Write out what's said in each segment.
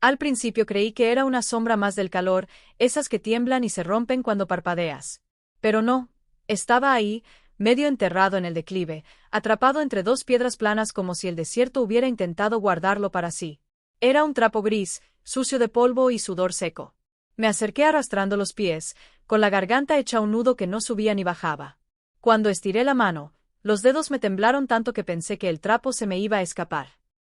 Al principio creí que era una sombra más del calor, esas que tiemblan y se rompen cuando parpadeas. Pero no, estaba ahí, medio enterrado en el declive, atrapado entre dos piedras planas como si el desierto hubiera intentado guardarlo para sí. Era un trapo gris, sucio de polvo y sudor seco. Me acerqué arrastrando los pies, con la garganta hecha un nudo que no subía ni bajaba. Cuando estiré la mano, los dedos me temblaron tanto que pensé que el trapo se me iba a escapar.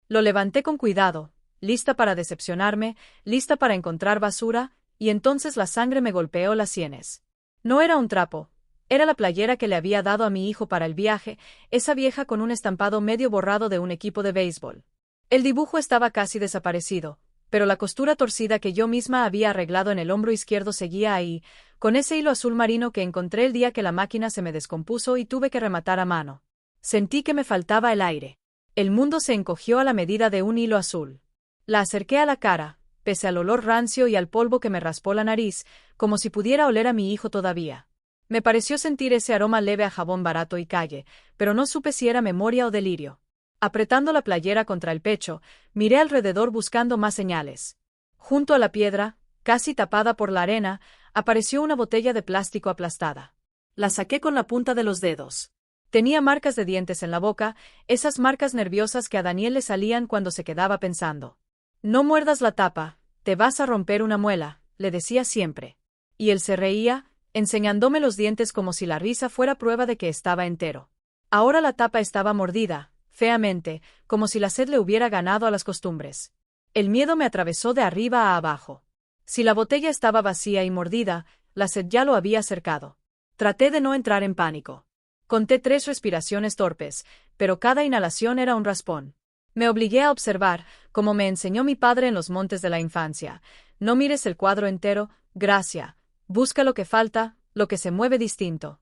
Lo levanté con cuidado, lista para decepcionarme, lista para encontrar basura, y entonces la sangre me golpeó las sienes. No era un trapo. Era la playera que le había dado a mi hijo para el viaje, esa vieja con un estampado medio borrado de un equipo de béisbol. El dibujo estaba casi desaparecido, pero la costura torcida que yo misma había arreglado en el hombro izquierdo seguía ahí, con ese hilo azul marino que encontré el día que la máquina se me descompuso y tuve que rematar a mano. Sentí que me faltaba el aire. El mundo se encogió a la medida de un hilo azul. La acerqué a la cara, pese al olor rancio y al polvo que me raspó la nariz, como si pudiera oler a mi hijo todavía. Me pareció sentir ese aroma leve a jabón barato y calle, pero no supe si era memoria o delirio. Apretando la playera contra el pecho, miré alrededor buscando más señales. Junto a la piedra, casi tapada por la arena, apareció una botella de plástico aplastada. La saqué con la punta de los dedos. Tenía marcas de dientes en la boca, esas marcas nerviosas que a Daniel le salían cuando se quedaba pensando. No muerdas la tapa, te vas a romper una muela, le decía siempre. Y él se reía, enseñándome los dientes como si la risa fuera prueba de que estaba entero. Ahora la tapa estaba mordida, feamente, como si la sed le hubiera ganado a las costumbres. El miedo me atravesó de arriba a abajo. Si la botella estaba vacía y mordida, la sed ya lo había cercado. Traté de no entrar en pánico. Conté 3 respiraciones torpes, pero cada inhalación era un raspón. Me obligué a observar, como me enseñó mi padre en los montes de la infancia. No mires el cuadro entero, Gracia. Busca lo que falta, lo que se mueve distinto.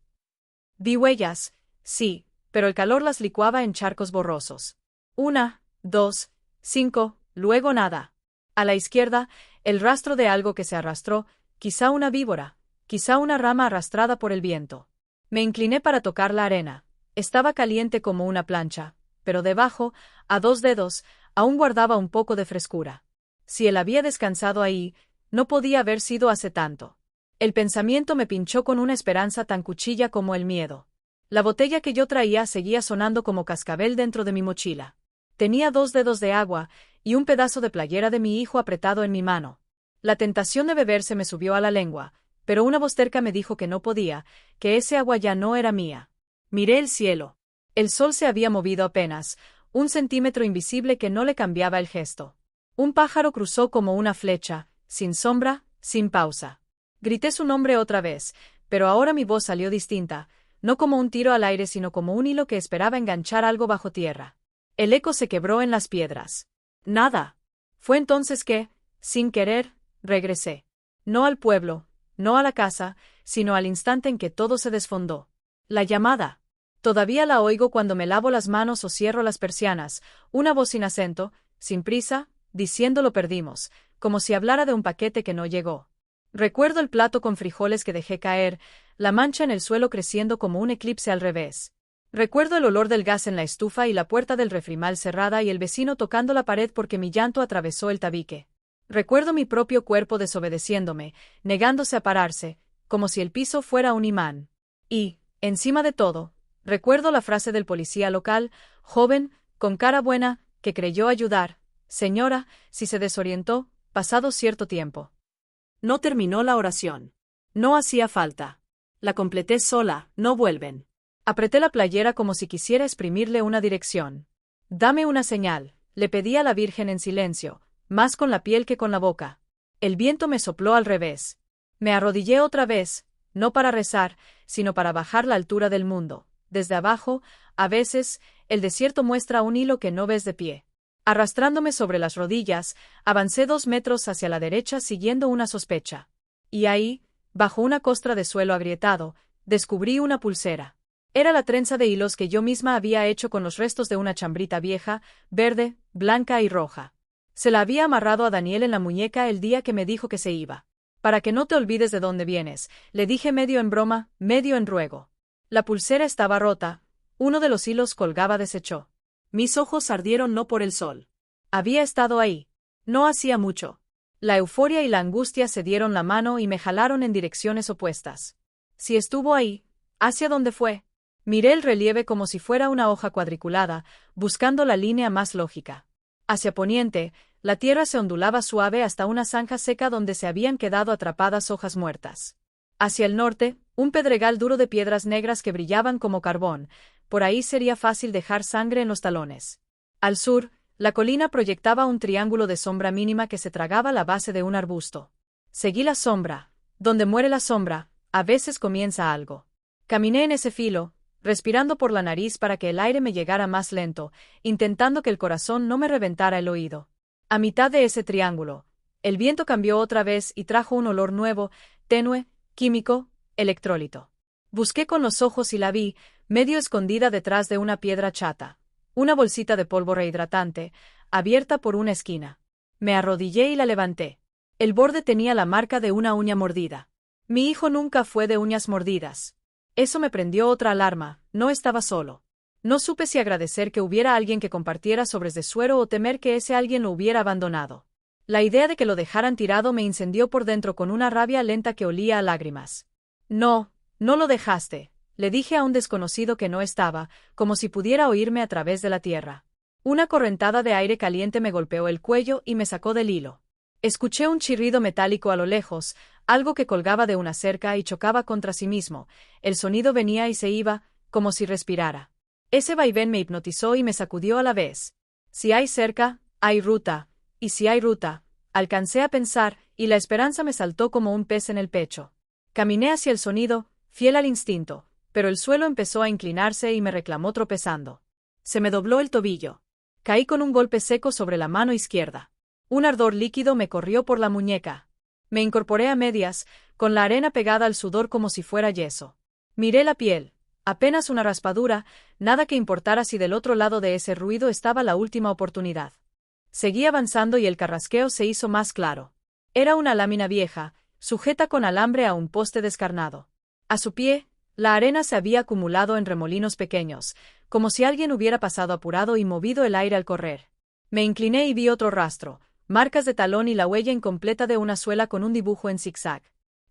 Vi huellas, sí, pero el calor las licuaba en charcos borrosos. 1, 2, 5, luego nada. A la izquierda, el rastro de algo que se arrastró, quizá una víbora, quizá una rama arrastrada por el viento. Me incliné para tocar la arena. Estaba caliente como una plancha, pero debajo, a 2 dedos, aún guardaba un poco de frescura. Si él había descansado ahí, no podía haber sido hace tanto. El pensamiento me pinchó con una esperanza tan cuchilla como el miedo. La botella que yo traía seguía sonando como cascabel dentro de mi mochila. Tenía 2 dedos de agua y un pedazo de playera de mi hijo apretado en mi mano. La tentación de beber se me subió a la lengua, pero una voz terca me dijo que no podía, que ese agua ya no era mía. Miré el cielo. El sol se había movido apenas, 1 centímetro invisible que no le cambiaba el gesto. Un pájaro cruzó como una flecha, sin sombra, sin pausa. Grité su nombre otra vez, pero ahora mi voz salió distinta, no como un tiro al aire sino como un hilo que esperaba enganchar algo bajo tierra. El eco se quebró en las piedras. Nada. Fue entonces que, sin querer, regresé. No al pueblo, no a la casa, sino al instante en que todo se desfondó. La llamada. Todavía la oigo cuando me lavo las manos o cierro las persianas, una voz sin acento, sin prisa, diciendo lo perdimos, como si hablara de un paquete que no llegó. Recuerdo el plato con frijoles que dejé caer, la mancha en el suelo creciendo como un eclipse al revés. Recuerdo el olor del gas en la estufa y la puerta del refrimal cerrada y el vecino tocando la pared porque mi llanto atravesó el tabique. Recuerdo mi propio cuerpo desobedeciéndome, negándose a pararse, como si el piso fuera un imán. Y, encima de todo, recuerdo la frase del policía local, joven, con cara buena, que creyó ayudar, señora, si se desorientó, pasado cierto tiempo. No terminó la oración. No hacía falta. La completé sola, no vuelven. Apreté la playera como si quisiera exprimirle una dirección. Dame una señal, le pedí a la Virgen en silencio, más con la piel que con la boca. El viento me sopló al revés. Me arrodillé otra vez, no para rezar, sino para bajar la altura del mundo. Desde abajo, a veces, el desierto muestra un hilo que no ves de pie. Arrastrándome sobre las rodillas, avancé 2 metros hacia la derecha siguiendo una sospecha. Y ahí, bajo una costra de suelo agrietado, descubrí una pulsera. Era la trenza de hilos que yo misma había hecho con los restos de una chambrita vieja, verde, blanca y roja. Se la había amarrado a Daniel en la muñeca el día que me dijo que se iba. Para que no te olvides de dónde vienes, le dije medio en broma, medio en ruego. La pulsera estaba rota, uno de los hilos colgaba deshecho. Mis ojos ardieron no por el sol. Había estado ahí. No hacía mucho. La euforia y la angustia se dieron la mano y me jalaron en direcciones opuestas. Si estuvo ahí, ¿hacia dónde fue? Miré el relieve como si fuera una hoja cuadriculada, buscando la línea más lógica. Hacia poniente, la tierra se ondulaba suave hasta una zanja seca donde se habían quedado atrapadas hojas muertas. Hacia el norte, un pedregal duro de piedras negras que brillaban como carbón, por ahí sería fácil dejar sangre en los talones. Al sur, la colina proyectaba un triángulo de sombra mínima que se tragaba la base de un arbusto. Seguí la sombra. Donde muere la sombra, a veces comienza algo. Caminé en ese filo, respirando por la nariz para que el aire me llegara más lento, intentando que el corazón no me reventara el oído. A mitad de ese triángulo, el viento cambió otra vez y trajo un olor nuevo, tenue, químico, electrólito. Busqué con los ojos y la vi, medio escondida detrás de una piedra chata. Una bolsita de polvo rehidratante, abierta por una esquina. Me arrodillé y la levanté. El borde tenía la marca de una uña mordida. Mi hijo nunca fue de uñas mordidas. Eso me prendió otra alarma, no estaba solo. No supe si agradecer que hubiera alguien que compartiera sobres de suero o temer que ese alguien lo hubiera abandonado. La idea de que lo dejaran tirado me incendió por dentro con una rabia lenta que olía a lágrimas. No, no lo dejaste, le dije a un desconocido que no estaba, como si pudiera oírme a través de la tierra. Una correntada de aire caliente me golpeó el cuello y me sacó del hilo. Escuché un chirrido metálico a lo lejos, algo que colgaba de una cerca y chocaba contra sí mismo. El sonido venía y se iba, como si respirara. Ese vaivén me hipnotizó y me sacudió a la vez. Si hay cerca, hay ruta, y si hay ruta, alcancé a pensar, y la esperanza me saltó como un pez en el pecho. Caminé hacia el sonido, fiel al instinto, pero el suelo empezó a inclinarse y me reclamó tropezando. Se me dobló el tobillo. Caí con un golpe seco sobre la mano izquierda. Un ardor líquido me corrió por la muñeca. Me incorporé a medias, con la arena pegada al sudor como si fuera yeso. Miré la piel. Apenas una raspadura, nada que importara si del otro lado de ese ruido estaba la última oportunidad. Seguí avanzando y el carrasqueo se hizo más claro. Era una lámina vieja, sujeta con alambre a un poste descarnado. A su pie, la arena se había acumulado en remolinos pequeños, como si alguien hubiera pasado apurado y movido el aire al correr. Me incliné y vi otro rastro, marcas de talón y la huella incompleta de una suela con un dibujo en zigzag.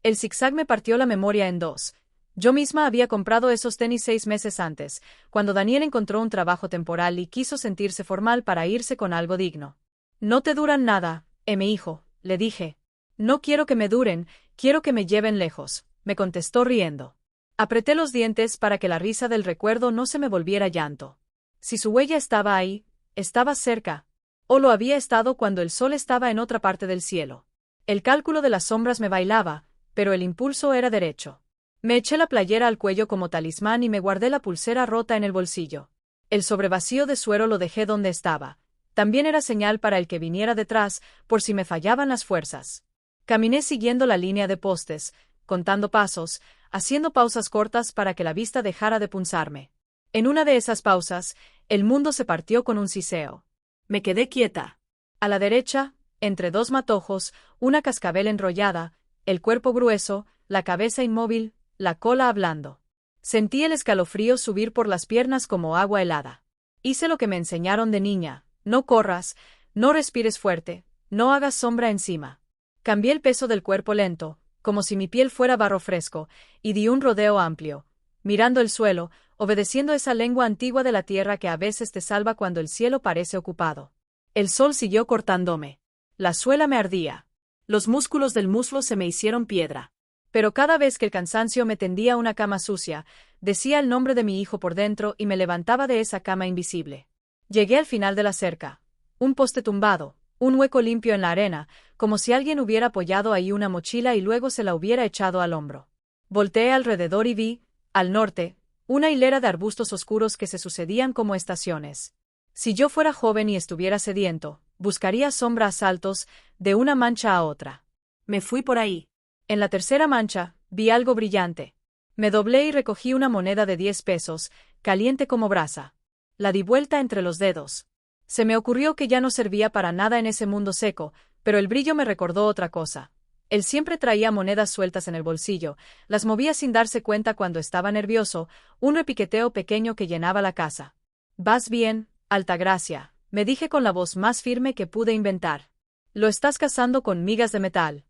El zigzag me partió la memoria en dos. Yo misma había comprado esos tenis 6 meses antes, cuando Daniel encontró un trabajo temporal y quiso sentirse formal para irse con algo digno. No te duran nada, mi hijo, le dije. No quiero que me duren, quiero que me lleven lejos, me contestó riendo. Apreté los dientes para que la risa del recuerdo no se me volviera llanto. Si su huella estaba ahí, estaba cerca. O lo había estado cuando el sol estaba en otra parte del cielo. El cálculo de las sombras me bailaba, pero el impulso era derecho. Me eché la playera al cuello como talismán y me guardé la pulsera rota en el bolsillo. El sobrevacío de suero lo dejé donde estaba. También era señal para el que viniera detrás, por si me fallaban las fuerzas. Caminé siguiendo la línea de postes, contando pasos, haciendo pausas cortas para que la vista dejara de punzarme. En una de esas pausas, el mundo se partió con un siseo. Me quedé quieta. A la derecha, entre dos matojos, una cascabel enrollada, el cuerpo grueso, la cabeza inmóvil, la cola hablando. Sentí el escalofrío subir por las piernas como agua helada. Hice lo que me enseñaron de niña: no corras, no respires fuerte, no hagas sombra encima. Cambié el peso del cuerpo lento, como si mi piel fuera barro fresco, y di un rodeo amplio, mirando el suelo, obedeciendo esa lengua antigua de la tierra que a veces te salva cuando el cielo parece ocupado. El sol siguió cortándome. La suela me ardía. Los músculos del muslo se me hicieron piedra. Pero cada vez que el cansancio me tendía a una cama sucia, decía el nombre de mi hijo por dentro y me levantaba de esa cama invisible. Llegué al final de la cerca. Un poste tumbado, un hueco limpio en la arena, como si alguien hubiera apoyado ahí una mochila y luego se la hubiera echado al hombro. Volteé alrededor y vi, al norte, una hilera de arbustos oscuros que se sucedían como estaciones. Si yo fuera joven y estuviera sediento, buscaría sombra a saltos, de una mancha a otra. Me fui por ahí. En la tercera mancha, vi algo brillante. Me doblé y recogí una moneda de 10 pesos, caliente como brasa. La di vuelta entre los dedos. Se me ocurrió que ya no servía para nada en ese mundo seco, pero el brillo me recordó otra cosa. Él siempre traía monedas sueltas en el bolsillo, las movía sin darse cuenta cuando estaba nervioso, un repiqueteo pequeño que llenaba la casa. «¿Vas bien, Altagracia?», me dije con la voz más firme que pude inventar. Lo estás cazando con migas de metal.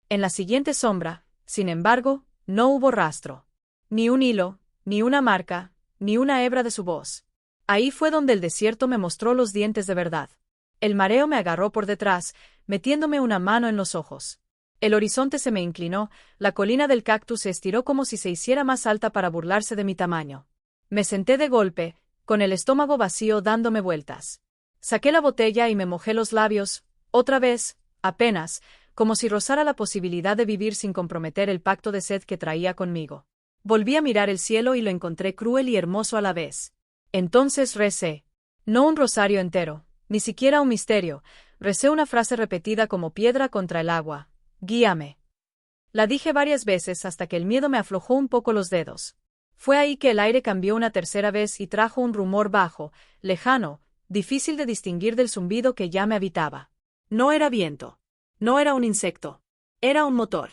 En la siguiente sombra, sin embargo, no hubo rastro. Ni un hilo, ni una marca, ni una hebra de su voz. Ahí fue donde el desierto me mostró los dientes de verdad. El mareo me agarró por detrás, metiéndome una mano en los ojos. El horizonte se me inclinó, la colina del cactus se estiró como si se hiciera más alta para burlarse de mi tamaño. Me senté de golpe, con el estómago vacío dándome vueltas. Saqué la botella y me mojé los labios, otra vez, apenas, como si rozara la posibilidad de vivir sin comprometer el pacto de sed que traía conmigo. Volví a mirar el cielo y lo encontré cruel y hermoso a la vez. Entonces recé. No un rosario entero, ni siquiera un misterio, recé una frase repetida como piedra contra el agua. Guíame. La dije varias veces hasta que el miedo me aflojó un poco los dedos. Fue ahí que el aire cambió una tercera vez y trajo un rumor bajo, lejano, difícil de distinguir del zumbido que ya me habitaba. No era viento. No era un insecto. Era un motor.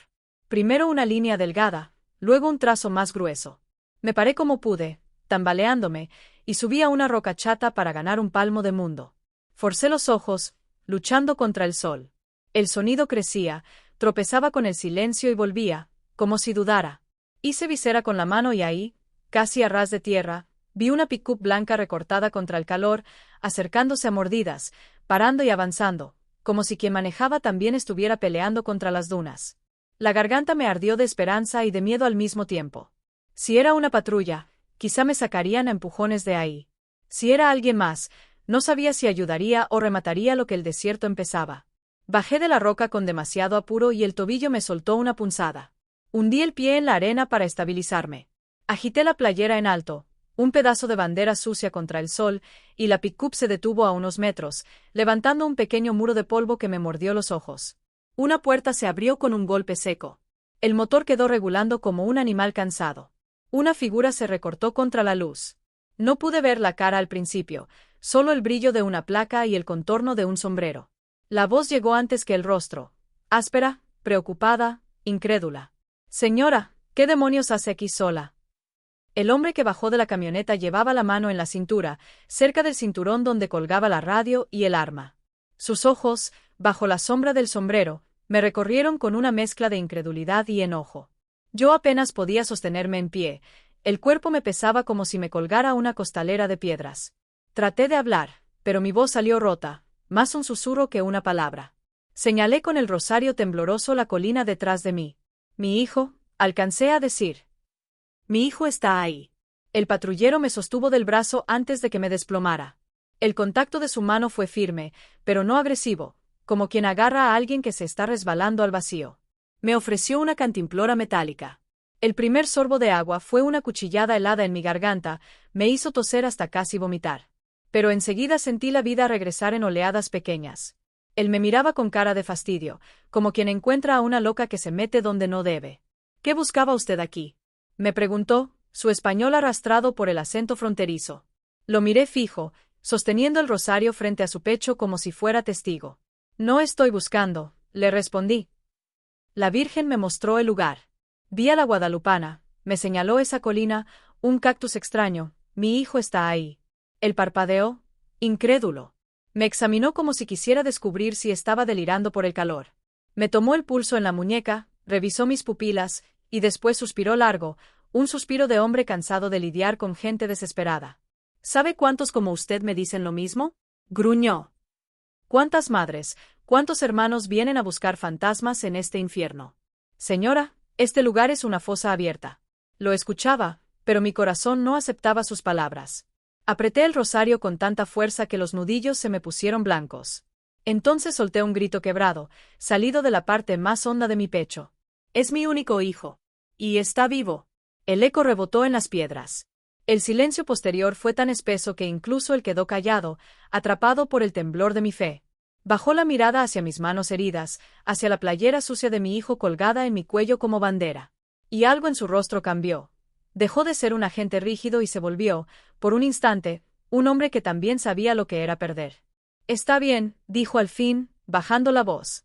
Primero una línea delgada, luego un trazo más grueso. Me paré como pude, tambaleándome, y subí a una roca chata para ganar un palmo de mundo. Forcé los ojos, luchando contra el sol. El sonido crecía, tropezaba con el silencio y volvía, como si dudara. Hice visera con la mano y ahí, casi a ras de tierra, vi una pickup blanca recortada contra el calor, acercándose a mordidas, parando y avanzando, como si quien manejaba también estuviera peleando contra las dunas. La garganta me ardió de esperanza y de miedo al mismo tiempo. Si era una patrulla, quizá me sacarían a empujones de ahí. Si era alguien más, no sabía si ayudaría o remataría lo que el desierto empezaba. Bajé de la roca con demasiado apuro y el tobillo me soltó una punzada. Hundí el pie en la arena para estabilizarme. Agité la playera en alto, un pedazo de bandera sucia contra el sol, y la pickup se detuvo a unos metros, levantando un pequeño muro de polvo que me mordió los ojos. Una puerta se abrió con un golpe seco. El motor quedó regulando como un animal cansado. Una figura se recortó contra la luz. No pude ver la cara al principio, solo el brillo de una placa y el contorno de un sombrero. La voz llegó antes que el rostro, áspera, preocupada, incrédula. Señora, ¿qué demonios hace aquí sola? El hombre que bajó de la camioneta llevaba la mano en la cintura, cerca del cinturón donde colgaba la radio y el arma. Sus ojos, bajo la sombra del sombrero, me recorrieron con una mezcla de incredulidad y enojo. Yo apenas podía sostenerme en pie, el cuerpo me pesaba como si me colgara una costalera de piedras. Traté de hablar, pero mi voz salió rota, más un susurro que una palabra. Señalé con el rosario tembloroso la colina detrás de mí. Mi hijo, alcancé a decir. Mi hijo está ahí. El patrullero me sostuvo del brazo antes de que me desplomara. El contacto de su mano fue firme, pero no agresivo, como quien agarra a alguien que se está resbalando al vacío. Me ofreció una cantimplora metálica. El primer sorbo de agua fue una cuchillada helada en mi garganta, me hizo toser hasta casi vomitar. Pero enseguida sentí la vida regresar en oleadas pequeñas. Él me miraba con cara de fastidio, como quien encuentra a una loca que se mete donde no debe. ¿Qué buscaba usted aquí?, me preguntó, su español arrastrado por el acento fronterizo. Lo miré fijo, sosteniendo el rosario frente a su pecho como si fuera testigo. No estoy buscando, le respondí. La Virgen me mostró el lugar. Vi a la guadalupana, me señaló esa colina, un cactus extraño, mi hijo está ahí. Él parpadeó, incrédulo. Me examinó como si quisiera descubrir si estaba delirando por el calor. Me tomó el pulso en la muñeca, revisó mis pupilas, y después suspiró largo, un suspiro de hombre cansado de lidiar con gente desesperada. ¿Sabe cuántos como usted me dicen lo mismo?, gruñó. ¿Cuántas madres, cuántos hermanos vienen a buscar fantasmas en este infierno? Señora, este lugar es una fosa abierta. Lo escuchaba, pero mi corazón no aceptaba sus palabras. Apreté el rosario con tanta fuerza que los nudillos se me pusieron blancos. Entonces solté un grito quebrado, salido de la parte más honda de mi pecho. Es mi único hijo. Y está vivo. El eco rebotó en las piedras. El silencio posterior fue tan espeso que incluso él quedó callado, atrapado por el temblor de mi fe. Bajó la mirada hacia mis manos heridas, hacia la playera sucia de mi hijo colgada en mi cuello como bandera. Y algo en su rostro cambió. Dejó de ser un agente rígido y se volvió, por un instante, un hombre que también sabía lo que era perder. Está bien, dijo al fin, bajando la voz.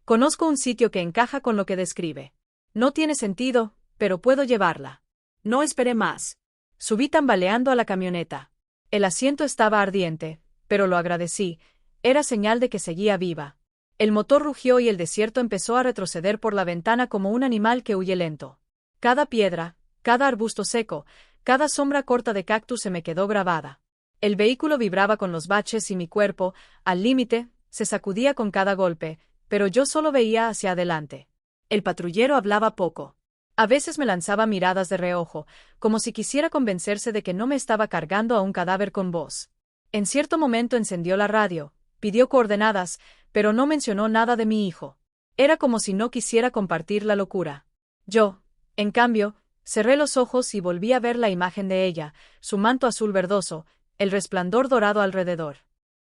Conozco un sitio que encaja con lo que describe. No tiene sentido, pero puedo llevarla. No esperé más. Subí tambaleando a la camioneta. El asiento estaba ardiente, pero lo agradecí. Era señal de que seguía viva. El motor rugió y el desierto empezó a retroceder por la ventana como un animal que huye lento. Cada piedra, cada arbusto seco, cada sombra corta de cactus se me quedó grabada. El vehículo vibraba con los baches y mi cuerpo, al límite, se sacudía con cada golpe, pero yo solo veía hacia adelante. El patrullero hablaba poco. A veces me lanzaba miradas de reojo, como si quisiera convencerse de que no me estaba cargando a un cadáver con voz. En cierto momento encendió la radio, pidió coordenadas, pero no mencionó nada de mi hijo. Era como si no quisiera compartir la locura. Yo, en cambio, cerré los ojos y volví a ver la imagen de ella, su manto azul verdoso, el resplandor dorado alrededor.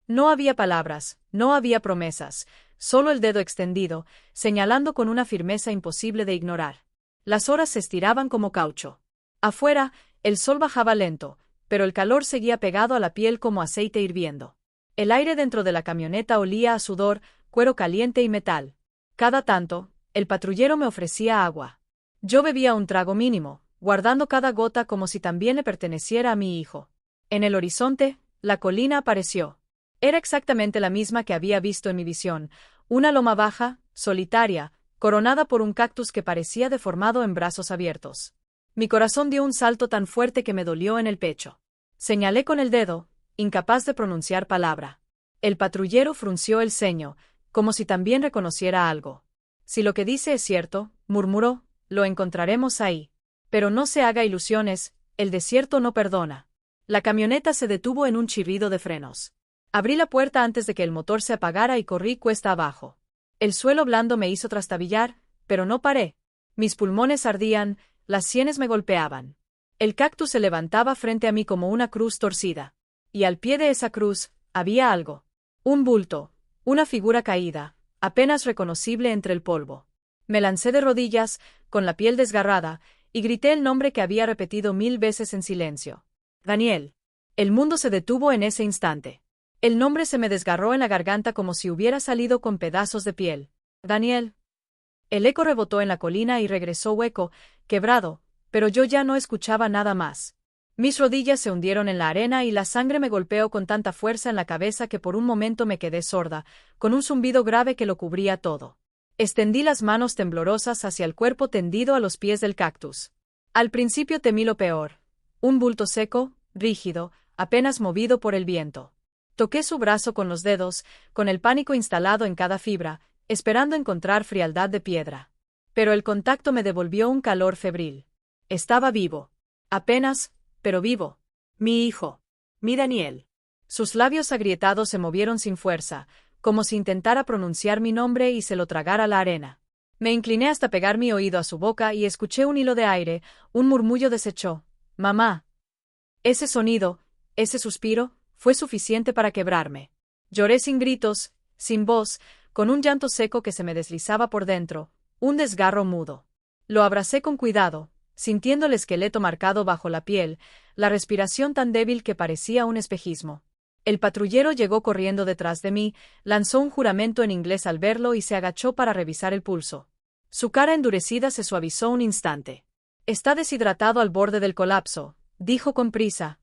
No había palabras, no había promesas, solo el dedo extendido, señalando con una firmeza imposible de ignorar. Las horas se estiraban como caucho. Afuera, el sol bajaba lento, pero el calor seguía pegado a la piel como aceite hirviendo. El aire dentro de la camioneta olía a sudor, cuero caliente y metal. Cada tanto, el patrullero me ofrecía agua. Yo bebía un trago mínimo, guardando cada gota como si también le perteneciera a mi hijo. En el horizonte, la colina apareció. Era exactamente la misma que había visto en mi visión, una loma baja, solitaria, coronada por un cactus que parecía deformado en brazos abiertos. Mi corazón dio un salto tan fuerte que me dolió en el pecho. Señalé con el dedo, incapaz de pronunciar palabra. El patrullero frunció el ceño, como si también reconociera algo. Si lo que dice es cierto, murmuró, lo encontraremos ahí. Pero no se haga ilusiones, el desierto no perdona. La camioneta se detuvo en un chirrido de frenos. Abrí la puerta antes de que el motor se apagara y corrí cuesta abajo. El suelo blando me hizo trastabillar, pero no paré. Mis pulmones ardían, las sienes me golpeaban. El cactus se levantaba frente a mí como una cruz torcida. Y al pie de esa cruz, había algo. Un bulto, una figura caída, apenas reconocible entre el polvo. Me lancé de rodillas, con la piel desgarrada, y grité el nombre que había repetido 1000 veces en silencio. Daniel. El mundo se detuvo en ese instante. El nombre se me desgarró en la garganta como si hubiera salido con pedazos de piel. Daniel. El eco rebotó en la colina y regresó hueco, quebrado, pero yo ya no escuchaba nada más. Mis rodillas se hundieron en la arena y la sangre me golpeó con tanta fuerza en la cabeza que por un momento me quedé sorda, con un zumbido grave que lo cubría todo. Extendí las manos temblorosas hacia el cuerpo tendido a los pies del cactus. Al principio temí lo peor. Un bulto seco, rígido, apenas movido por el viento. Toqué su brazo con los dedos, con el pánico instalado en cada fibra, esperando encontrar frialdad de piedra. Pero el contacto me devolvió un calor febril. Estaba vivo. Apenas, pero vivo. Mi hijo. Mi Daniel. Sus labios agrietados se movieron sin fuerza, como si intentara pronunciar mi nombre y se lo tragara la arena. Me incliné hasta pegar mi oído a su boca y escuché un hilo de aire, un murmullo deshecho. Mamá. Ese sonido, ese suspiro, fue suficiente para quebrarme. Lloré sin gritos, sin voz, con un llanto seco que se me deslizaba por dentro, un desgarro mudo. Lo abracé con cuidado, sintiendo el esqueleto marcado bajo la piel, la respiración tan débil que parecía un espejismo. El patrullero llegó corriendo detrás de mí, lanzó un juramento en inglés al verlo y se agachó para revisar el pulso. Su cara endurecida se suavizó un instante. Está deshidratado al borde del colapso, dijo con prisa.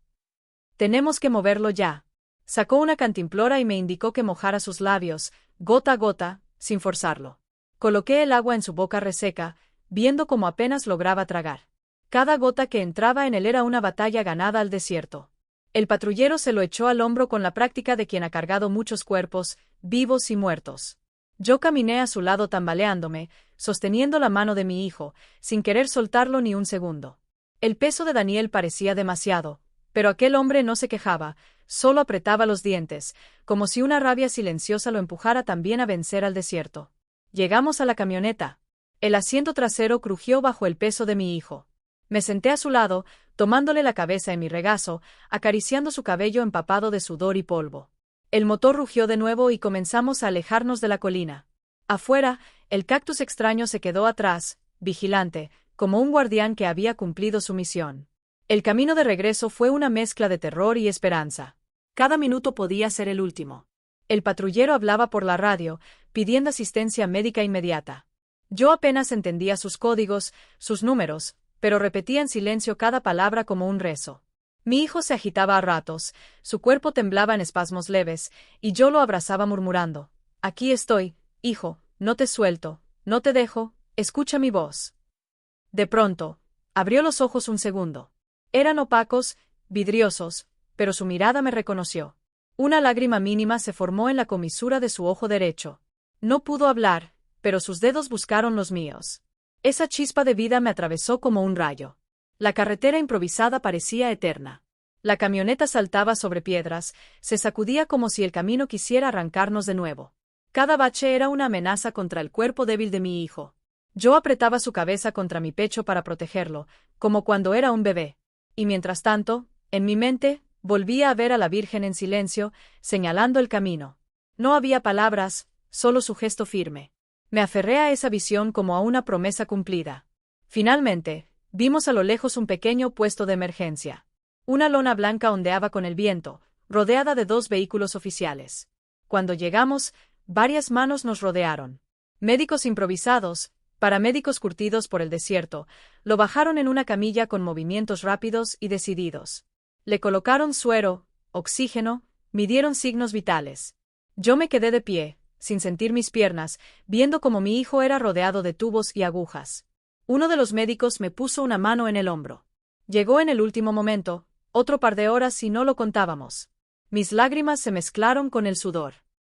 Tenemos que moverlo ya. Sacó una cantimplora y me indicó que mojara sus labios, gota a gota, sin forzarlo. Coloqué el agua en su boca reseca, viendo cómo apenas lograba tragar. Cada gota que entraba en él era una batalla ganada al desierto. El patrullero se lo echó al hombro con la práctica de quien ha cargado muchos cuerpos, vivos y muertos. Yo caminé a su lado tambaleándome, sosteniendo la mano de mi hijo, sin querer soltarlo ni un segundo. El peso de Daniel parecía demasiado, pero aquel hombre no se quejaba, solo apretaba los dientes, como si una rabia silenciosa lo empujara también a vencer al desierto. Llegamos a la camioneta. El asiento trasero crujió bajo el peso de mi hijo. Me senté a su lado, tomándole la cabeza en mi regazo, acariciando su cabello empapado de sudor y polvo. El motor rugió de nuevo y comenzamos a alejarnos de la colina. Afuera, el cactus extraño se quedó atrás, vigilante, como un guardián que había cumplido su misión. El camino de regreso fue una mezcla de terror y esperanza. Cada minuto podía ser el último. El patrullero hablaba por la radio, pidiendo asistencia médica inmediata. Yo apenas entendía sus códigos, sus números, pero repetía en silencio cada palabra como un rezo. Mi hijo se agitaba a ratos, su cuerpo temblaba en espasmos leves, y yo lo abrazaba murmurando: Aquí estoy, Hijo, no te suelto, no te dejo, escucha mi voz. De pronto, abrió los ojos un segundo. Eran opacos, vidriosos, pero su mirada me reconoció. Una lágrima mínima se formó en la comisura de su ojo derecho. No pudo hablar, pero sus dedos buscaron los míos. Esa chispa de vida me atravesó como un rayo. La carretera improvisada parecía eterna. La camioneta saltaba sobre piedras, se sacudía como si el camino quisiera arrancarnos de nuevo. Cada bache era una amenaza contra el cuerpo débil de mi hijo. Yo apretaba su cabeza contra mi pecho para protegerlo, como cuando era un bebé. Y mientras tanto, en mi mente, volvía a ver a la Virgen en silencio, señalando el camino. No había palabras, solo su gesto firme. Me aferré a esa visión como a una promesa cumplida. Finalmente, vimos a lo lejos un pequeño puesto de emergencia. Una lona blanca ondeaba con el viento, rodeada de 2 vehículos oficiales. Cuando llegamos, varias manos nos rodearon. Médicos improvisados, paramédicos curtidos por el desierto, lo bajaron en una camilla con movimientos rápidos y decididos. Le colocaron suero, oxígeno, midieron signos vitales. Yo me quedé de pie, sin sentir mis piernas, viendo cómo mi hijo era rodeado de tubos y agujas. Uno de los médicos me puso una mano en el hombro. Llegó en el último momento, otro par de horas si no lo contábamos. Mis lágrimas se mezclaron con el sudor.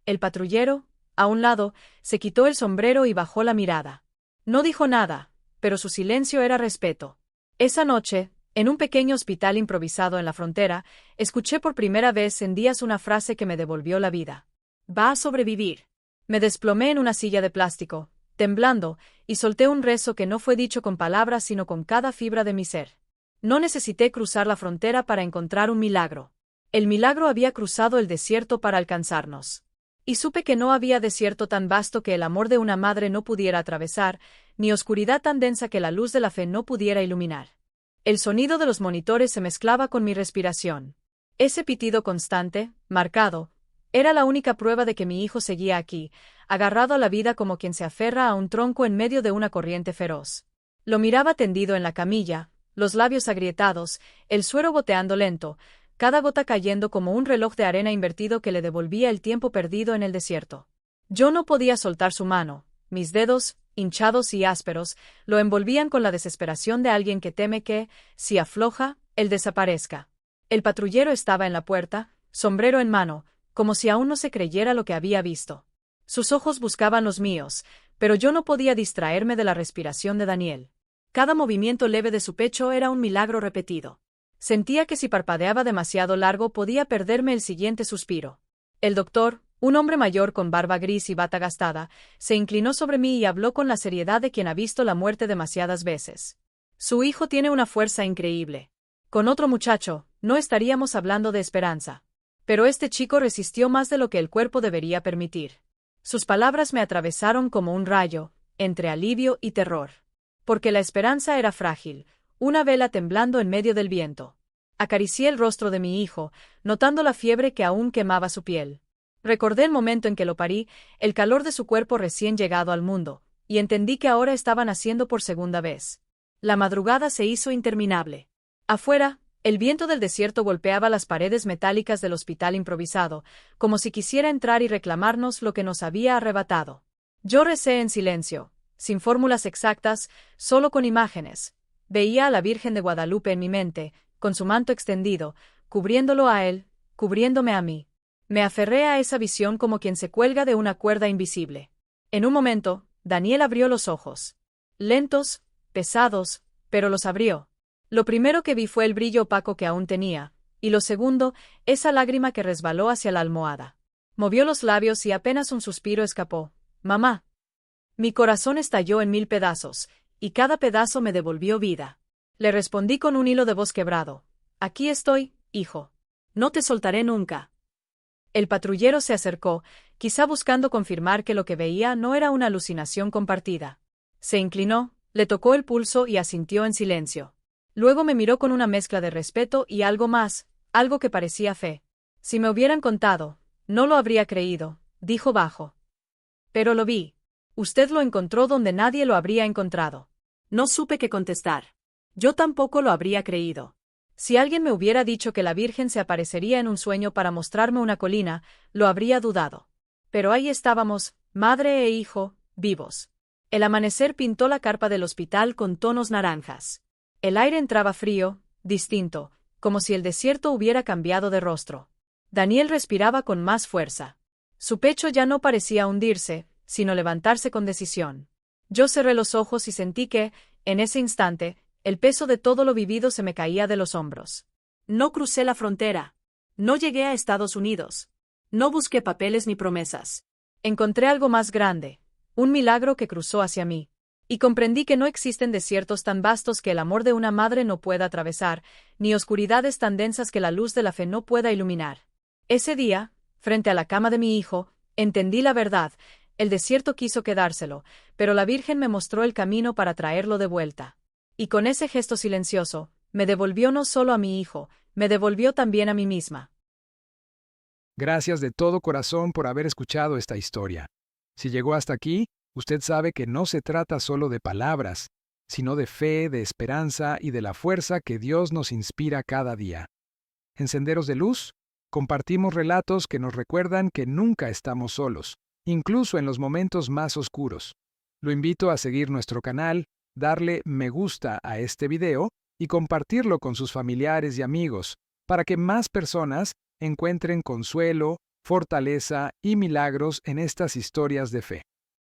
El patrullero, a un lado, se quitó el sombrero y bajó la mirada. No dijo nada, pero su silencio era respeto. Esa noche, en un pequeño hospital improvisado en la frontera, escuché por primera vez en días una frase que me devolvió la vida. Va a sobrevivir. Me desplomé en una silla de plástico, temblando, y solté un rezo que no fue dicho con palabras sino con cada fibra de mi ser. No necesité cruzar la frontera para encontrar un milagro. El milagro había cruzado el desierto para alcanzarnos. Y supe que no había desierto tan vasto que el amor de una madre no pudiera atravesar, ni oscuridad tan densa que la luz de la fe no pudiera iluminar. El sonido de los monitores se mezclaba con mi respiración. Ese pitido constante, marcado, era la única prueba de que mi hijo seguía aquí, agarrado a la vida como quien se aferra a un tronco en medio de una corriente feroz. Lo miraba tendido en la camilla, los labios agrietados, el suero goteando lento, cada gota cayendo como un reloj de arena invertido que le devolvía el tiempo perdido en el desierto. Yo no podía soltar su mano, mis dedos, hinchados y ásperos, lo envolvían con la desesperación de alguien que teme que, si afloja, él desaparezca. El patrullero estaba en la puerta, sombrero en mano, como si aún no se creyera lo que había visto. Sus ojos buscaban los míos, pero yo no podía distraerme de la respiración de Daniel. Cada movimiento leve de su pecho era un milagro repetido. Sentía que si parpadeaba demasiado largo podía perderme el siguiente suspiro. El doctor, un hombre mayor con barba gris y bata gastada, se inclinó sobre mí y habló con la seriedad de quien ha visto la muerte demasiadas veces. Su hijo tiene una fuerza increíble. Con otro muchacho, no estaríamos hablando de esperanza. Pero este chico resistió más de lo que el cuerpo debería permitir. Sus palabras me atravesaron como un rayo, entre alivio y terror. Porque la esperanza era frágil, una vela temblando en medio del viento. Acaricié el rostro de mi hijo, notando la fiebre que aún quemaba su piel. Recordé el momento en que lo parí, el calor de su cuerpo recién llegado al mundo, y entendí que ahora estaba naciendo por segunda vez. La madrugada se hizo interminable. Afuera, el viento del desierto golpeaba las paredes metálicas del hospital improvisado, como si quisiera entrar y reclamarnos lo que nos había arrebatado. Yo recé en silencio, sin fórmulas exactas, solo con imágenes. Veía a la Virgen de Guadalupe en mi mente, con su manto extendido, cubriéndolo a él, cubriéndome a mí. Me aferré a esa visión como quien se cuelga de una cuerda invisible. En un momento, Daniel abrió los ojos. Lentos, pesados, pero los abrió. Lo primero que vi fue el brillo opaco que aún tenía, y lo segundo, esa lágrima que resbaló hacia la almohada. Movió los labios y apenas un suspiro escapó. «Mamá». Mi corazón estalló en 1000 pedazos, y cada pedazo me devolvió vida. Le respondí con un hilo de voz quebrado. «Aquí estoy, hijo. No te soltaré nunca». El patrullero se acercó, quizá buscando confirmar que lo que veía no era una alucinación compartida. Se inclinó, le tocó el pulso y asintió en silencio. Luego me miró con una mezcla de respeto y algo más, algo que parecía fe. «Si me hubieran contado, no lo habría creído», dijo bajo. «Pero lo vi. Usted lo encontró donde nadie lo habría encontrado». No supe qué contestar. Yo tampoco lo habría creído. Si alguien me hubiera dicho que la Virgen se aparecería en un sueño para mostrarme una colina, lo habría dudado. Pero ahí estábamos, madre e hijo, vivos. El amanecer pintó la carpa del hospital con tonos naranjas. El aire entraba frío, distinto, como si el desierto hubiera cambiado de rostro. Daniel respiraba con más fuerza. Su pecho ya no parecía hundirse, sino levantarse con decisión. Yo cerré los ojos y sentí que, en ese instante, el peso de todo lo vivido se me caía de los hombros. No crucé la frontera. No llegué a Estados Unidos. No busqué papeles ni promesas. Encontré algo más grande, un milagro que cruzó hacia mí. Y comprendí que no existen desiertos tan vastos que el amor de una madre no pueda atravesar, ni oscuridades tan densas que la luz de la fe no pueda iluminar. Ese día, frente a la cama de mi hijo, entendí la verdad. El desierto quiso quedárselo, pero la Virgen me mostró el camino para traerlo de vuelta. Y con ese gesto silencioso, me devolvió no solo a mi hijo, me devolvió también a mí misma. Gracias de todo corazón por haber escuchado esta historia. Si llegó hasta aquí, usted sabe que no se trata solo de palabras, sino de fe, de esperanza y de la fuerza que Dios nos inspira cada día. En Senderos de Luz, compartimos relatos que nos recuerdan que nunca estamos solos, incluso en los momentos más oscuros. Lo invito a seguir nuestro canal, darle me gusta a este video y compartirlo con sus familiares y amigos, para que más personas encuentren consuelo, fortaleza y milagros en estas historias de fe.